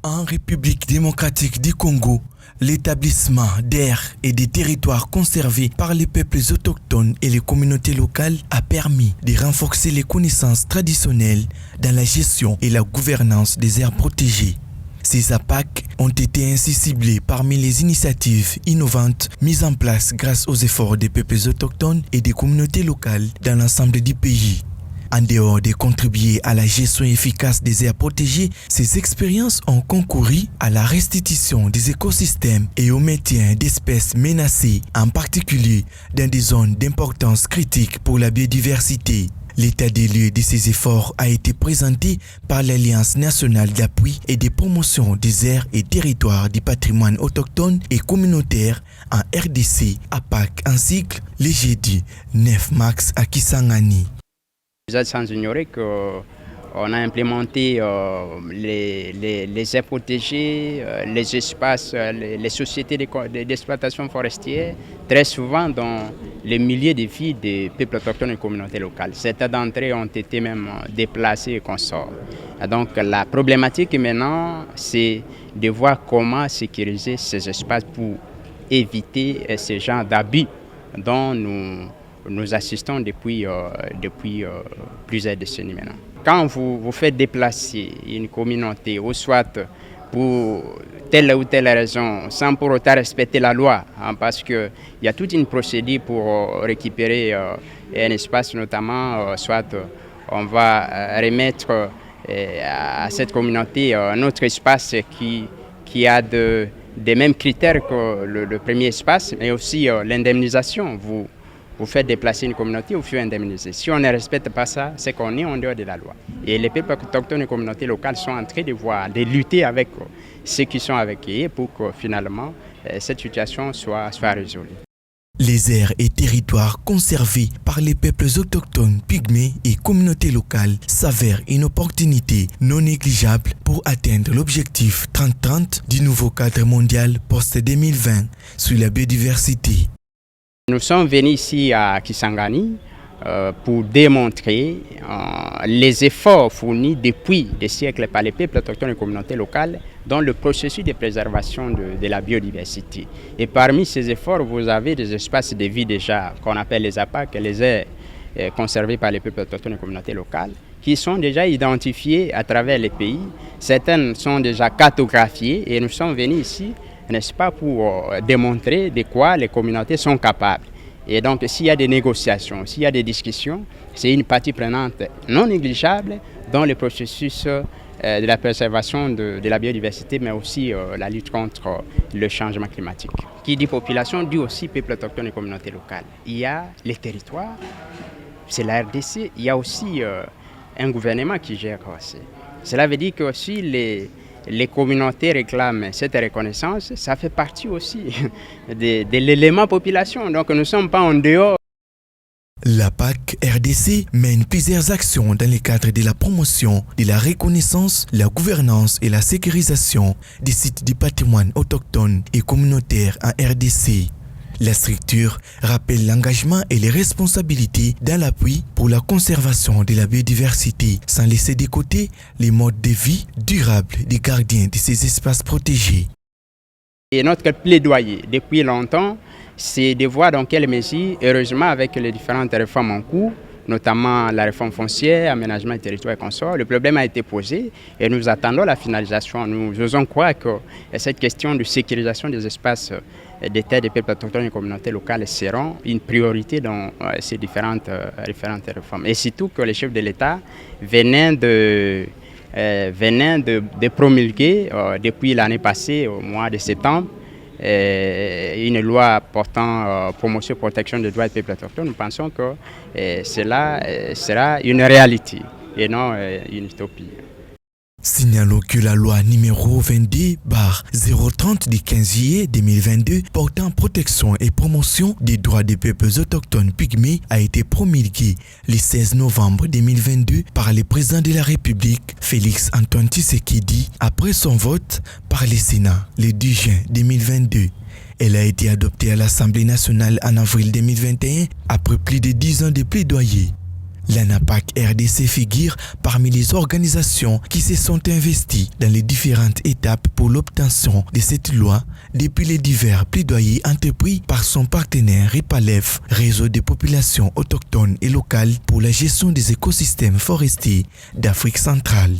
En République démocratique du Congo, l'établissement d'aires et des territoires conservés par les peuples autochtones et les communautés locales a permis de renforcer les connaissances traditionnelles dans la gestion et la gouvernance des aires protégées. Ces APAC ont été ainsi ciblés parmi les initiatives innovantes mises en place grâce aux efforts des peuples autochtones et des communautés locales dans l'ensemble du pays. En dehors de contribuer à la gestion efficace des aires protégées, ces expériences ont concouru à la restitution des écosystèmes et au maintien d'espèces menacées, en particulier dans des zones d'importance critique pour la biodiversité. L'état des lieux de ces efforts a été présenté par l'Alliance nationale d'appui et de promotion des aires et territoires du patrimoine autochtone et communautaire en RDC, APAC en cycle, le jeudi 9 mars à Kisangani. Vous êtes sans ignorer qu'on a implémenté les aires protégées, les espaces, les sociétés d'exploitation forestière, très souvent dans les milieux de vie des peuples autochtones et communautés locales. Certains d'entre eux ont été même déplacés et consorts. Donc la problématique maintenant, c'est de voir comment sécuriser ces espaces pour éviter ce genre d'abus dont nous assistons depuis plusieurs décennies maintenant. Quand vous faites déplacer une communauté, ou soit pour telle ou telle raison, sans pour autant respecter la loi, parce qu'il y a toute une procédure pour récupérer un espace, notamment, soit on va remettre à cette communauté un autre espace qui a des mêmes critères que le premier espace, mais aussi l'indemnisation. Vous faites déplacer une communauté, vous faites indemniser. Si on ne respecte pas ça, c'est qu'on est en dehors de la loi. Et les peuples autochtones et communautés locales sont en train de lutter avec ceux qui sont avec eux pour que finalement cette situation soit résolue. Les aires et territoires conservés par les peuples autochtones, pygmées et communautés locales s'avèrent une opportunité non négligeable pour atteindre l'objectif 30-30 du nouveau cadre mondial post-2020 sur la biodiversité. Nous sommes venus ici à Kisangani pour démontrer les efforts fournis depuis des siècles par les peuples autochtones et communautés locales dans le processus de préservation de la biodiversité. Et parmi ces efforts, vous avez des espaces de vie déjà qu'on appelle les APAC, les aires conservées par les peuples autochtones et communautés locales, qui sont déjà identifiés à travers les pays. Certaines sont déjà cartographiées et nous sommes venus ici, n'est-ce pas, pour démontrer de quoi les communautés sont capables. Et donc, s'il y a des négociations, s'il y a des discussions, c'est une partie prenante non négligeable dans le processus de la préservation de la biodiversité, mais aussi la lutte contre le changement climatique. Qui dit population dit aussi peuple autochtone et communauté locale. Il y a les territoires, c'est la RDC, il y a aussi un gouvernement qui gère aussi. Cela veut dire que aussi les communautés réclament cette reconnaissance, ça fait partie aussi de l'élément population. Donc nous ne sommes pas en dehors. La PAC RDC mène plusieurs actions dans le cadre de la promotion de la reconnaissance, la gouvernance et la sécurisation des sites du patrimoine autochtone et communautaire en RDC. La structure rappelle l'engagement et les responsabilités dans l'appui pour la conservation de la biodiversité, sans laisser de côté les modes de vie durables des gardiens de ces espaces protégés. Et notre plaidoyer depuis longtemps, c'est de voir dans quelle mesure, heureusement avec les différentes réformes en cours, notamment la réforme foncière, aménagement du territoire et consorts, le problème a été posé et nous attendons la finalisation. Nous osons croire que cette question de sécurisation des espaces des terres des peuples autochtones et communautés locales seront une priorité dans ces différentes réformes. Et surtout que les chefs de l'État venaient de promulguer depuis l'année passée, au mois de septembre, une loi portant promotion et protection des droits des peuples autochtones. Nous pensons que cela sera une réalité et non une utopie. Signalons que la loi numéro 22/030 du 15 juillet 2022 portant protection et promotion des droits des peuples autochtones pygmées a été promulguée le 16 novembre 2022 par le président de la République, Félix Antoine Tshisekedi, après son vote par le Sénat le 10 juin 2022. Elle a été adoptée à l'Assemblée nationale en avril 2021 après plus de 10 ans de plaidoyer. L'ANAPAC RDC figure parmi les organisations qui se sont investies dans les différentes étapes pour l'obtention de cette loi depuis les divers plaidoyers entrepris par son partenaire RIPALEF, Réseau des populations autochtones et locales pour la gestion des écosystèmes forestiers d'Afrique centrale.